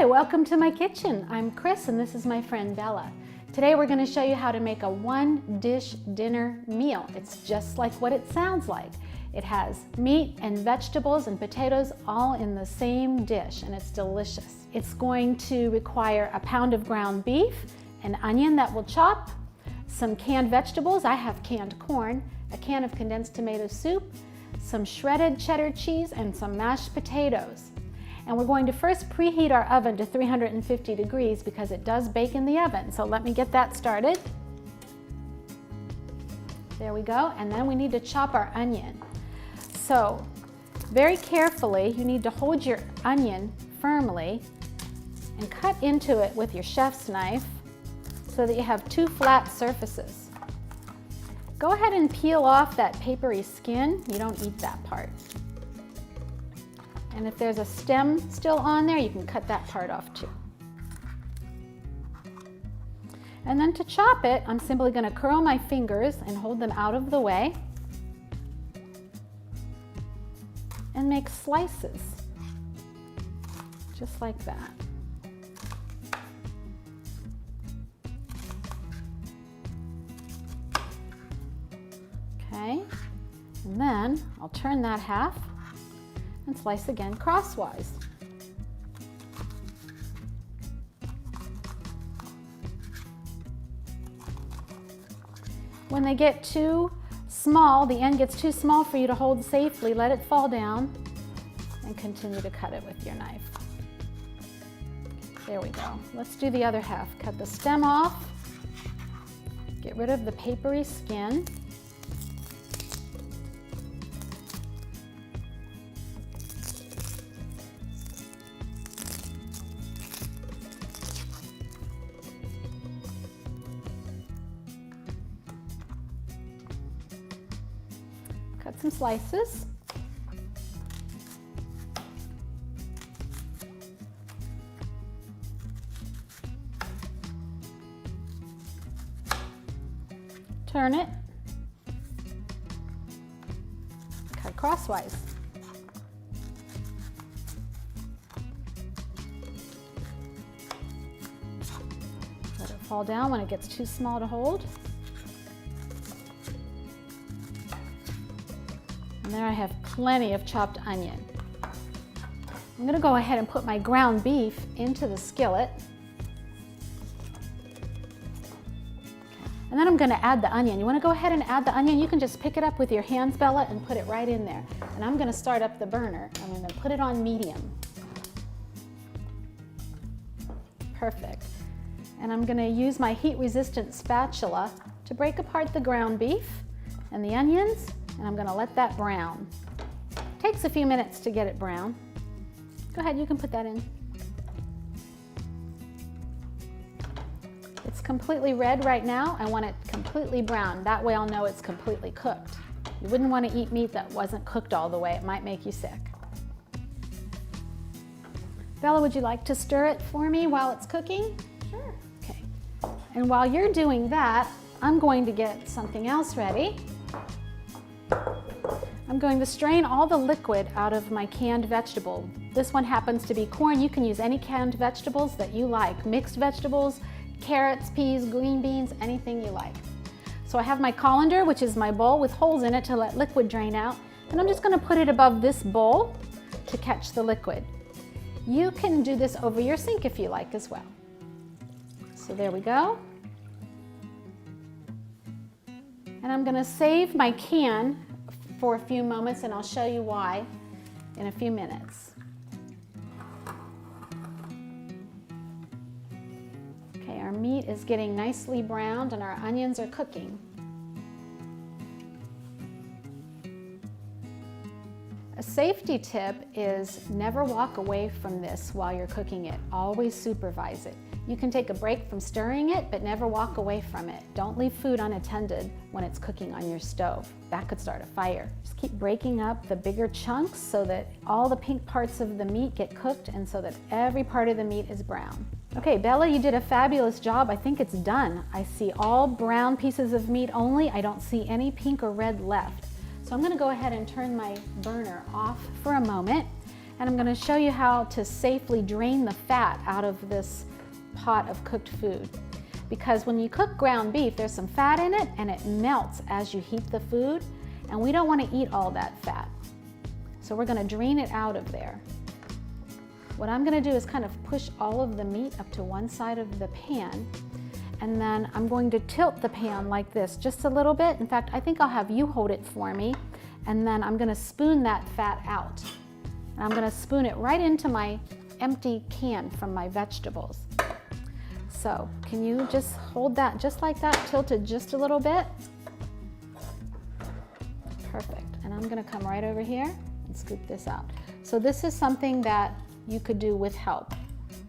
Hi, welcome to my kitchen. I'm Chris and this is my friend Bella. Today we're going to show you how to make a one-dish dinner meal. It's just like what it sounds like. It has meat and vegetables and potatoes all in the same dish, and it's delicious. It's going to require a pound of ground beef, an onion that we'll chop, some canned vegetables. I have canned corn, a can of condensed tomato soup, some shredded cheddar cheese, and some mashed potatoes. And we're going to first preheat our oven to 350 degrees because it does bake in the oven. So let me get that started. There we go. And then we need to chop our onion. So very carefully, you need to hold your onion firmly and cut into it with your chef's knife so that you have two flat surfaces. Go ahead and peel off that papery skin. You don't eat that part. And if there's a stem still on there, you can cut that part off too. And then to chop it, I'm simply going to curl my fingers and hold them out of the way and make slices, just like that. Okay, and then I'll turn that half and slice again crosswise. When they get too small, the end gets too small for you to hold safely, let it fall down and continue to cut it with your knife. There we go. Let's do the other half. Cut the stem off, get rid of the papery skin. Cut some slices. Turn it. Cut crosswise. Let it fall down when it gets too small to hold. And there I have plenty of chopped onion. I'm going to go ahead and put my ground beef into the skillet. And then I'm going to add the onion. You want to go ahead and add the onion? You can just pick it up with your hands, Bella, and put it right in there. And I'm going to start up the burner. I'm going to put it on medium. Perfect. And I'm going to use my heat-resistant spatula to break apart the ground beef and the onions. And I'm going to let that brown. Takes a few minutes to get it brown. Go ahead, you can put that in. It's completely red right now. I want it completely brown. That way I'll know it's completely cooked. You wouldn't want to eat meat that wasn't cooked all the way. It might make you sick. Bella, would you like to stir it for me while it's cooking? Sure. Okay. And while you're doing that, I'm going to get something else ready. I'm going to strain all the liquid out of my canned vegetable. This one happens to be corn. You can use any canned vegetables that you like. Mixed vegetables, carrots, peas, green beans, anything you like. So I have my colander, which is my bowl with holes in it to let liquid drain out. And I'm just going to put it above this bowl to catch the liquid. You can do this over your sink if you like as well. So there we go. And I'm going to save my can for a few moments, and I'll show you why in a few minutes. Okay, our meat is getting nicely browned and our onions are cooking. A safety tip is never walk away from this while you're cooking it. Always supervise it. You can take a break from stirring it, but never walk away from it. Don't leave food unattended when it's cooking on your stove. That could start a fire. Just keep breaking up the bigger chunks so that all the pink parts of the meat get cooked and so that every part of the meat is brown. Okay, Bella, you did a fabulous job. I think it's done. I see all brown pieces of meat only. I don't see any pink or red left. So I'm going to go ahead and turn my burner off for a moment. and I'm going to show you how to safely drain the fat out of this pot of cooked food. Because when you cook ground beef, there's some fat in it and it melts as you heat the food, and we don't want to eat all that fat. So we're going to drain it out of there. What I'm going to do is kind of push all of the meat up to one side of the pan, and then I'm going to tilt the pan like this just a little bit. In fact, I think I'll have you hold it for me, and then I'm going to spoon that fat out. And I'm going to spoon it right into my empty can from my vegetables. So can you just hold that just like that, tilted just a little bit? Perfect. And I'm going to come right over here and scoop this out. So this is something that you could do with help,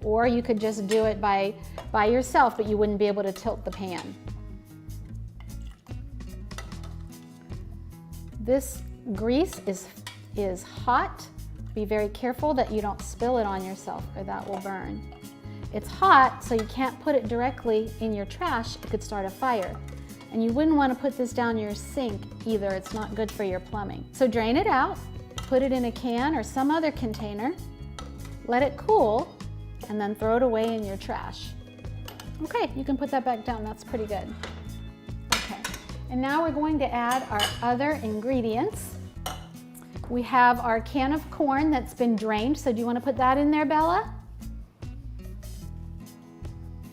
or you could just do it by yourself, but you wouldn't be able to tilt the pan. This grease is hot. Be very careful that you don't spill it on yourself, or that will burn. It's hot, so you can't put it directly in your trash. It could start a fire. And you wouldn't want to put this down your sink either. It's not good for your plumbing. So drain it out, put it in a can or some other container, let it cool, and then throw it away in your trash. Okay, you can put that back down. That's pretty good. Okay, and now we're going to add our other ingredients. We have our can of corn that's been drained. So do you want to put that in there, Bella?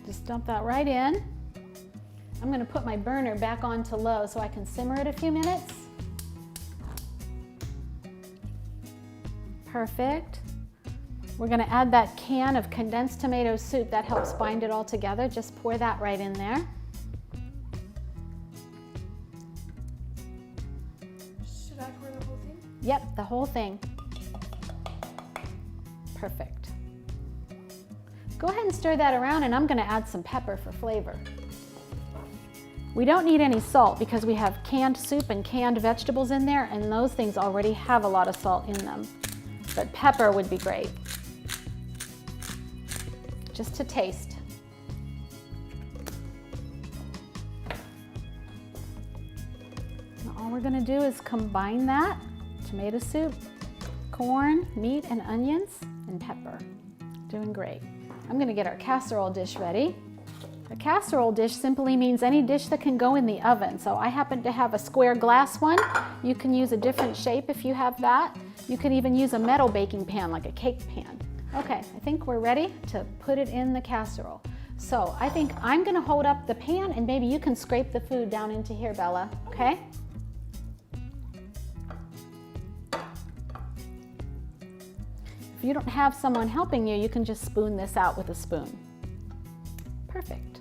Just dump that right in. I'm going to put my burner back on to low so I can simmer it a few minutes. Perfect. We're going to add that can of condensed tomato soup. That helps bind it all together. Just pour that right in there. Should I pour the whole thing? Yep, the whole thing. Perfect. Go ahead and stir that around, and I'm going to add some pepper for flavor. We don't need any salt because we have canned soup and canned vegetables in there, and those things already have a lot of salt in them. But pepper would be great, just to taste. Now all we're going to do is combine that tomato soup, corn, meat, and onions, and pepper. Doing great. I'm going to get our casserole dish ready. A casserole dish simply means any dish that can go in the oven. So I happen to have a square glass one. You can use a different shape if you have that. You can even use a metal baking pan, like a cake pan. Okay, I think we're ready to put it in the casserole. So I think I'm going to hold up the pan, and maybe you can scrape the food down into here, Bella, okay? If you don't have someone helping you, you can just spoon this out with a spoon. Perfect.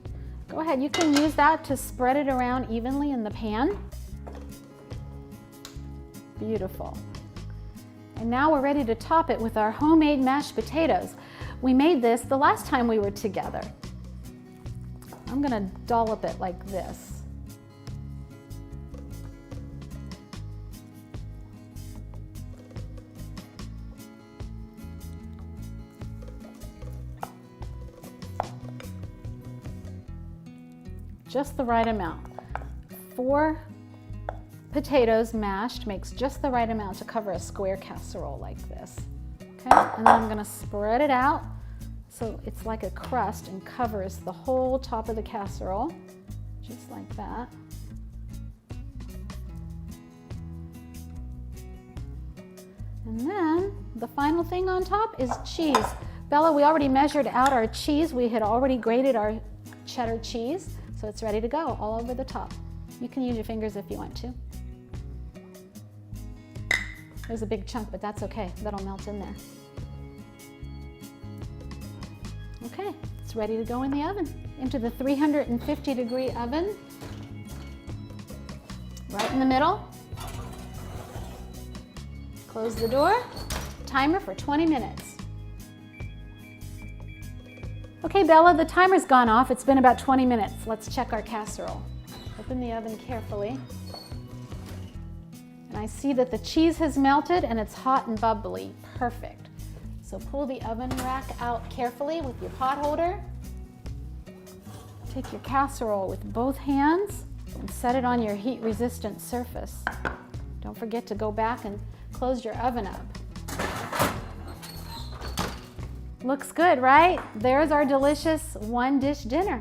Go ahead, you can use that to spread it around evenly in the pan. Beautiful. And now we're ready to top it with our homemade mashed potatoes. We made this the last time we were together. I'm going to dollop it like this. Just the right amount. 4 potatoes mashed makes just the right amount to cover a square casserole like this. Okay, and then I'm going to spread it out so it's like a crust and covers the whole top of the casserole, just like that. And then the final thing on top is cheese. Bella, we already measured out our cheese. We had already grated our cheddar cheese. So it's ready to go all over the top. You can use your fingers if you want to. There's a big chunk, but that's okay. That'll melt in there. Okay, it's ready to go in the oven. Into the 350-degree oven. Right in the middle. Close the door. Timer for 20 minutes. Okay, Bella, the timer's gone off. It's been about 20 minutes. Let's check our casserole. Open the oven carefully. And I see that the cheese has melted and it's hot and bubbly. Perfect. So pull the oven rack out carefully with your pot holder. Take your casserole with both hands and set it on your heat-resistant surface. Don't forget to go back and close your oven up. Looks good, right? There's our delicious one dish dinner.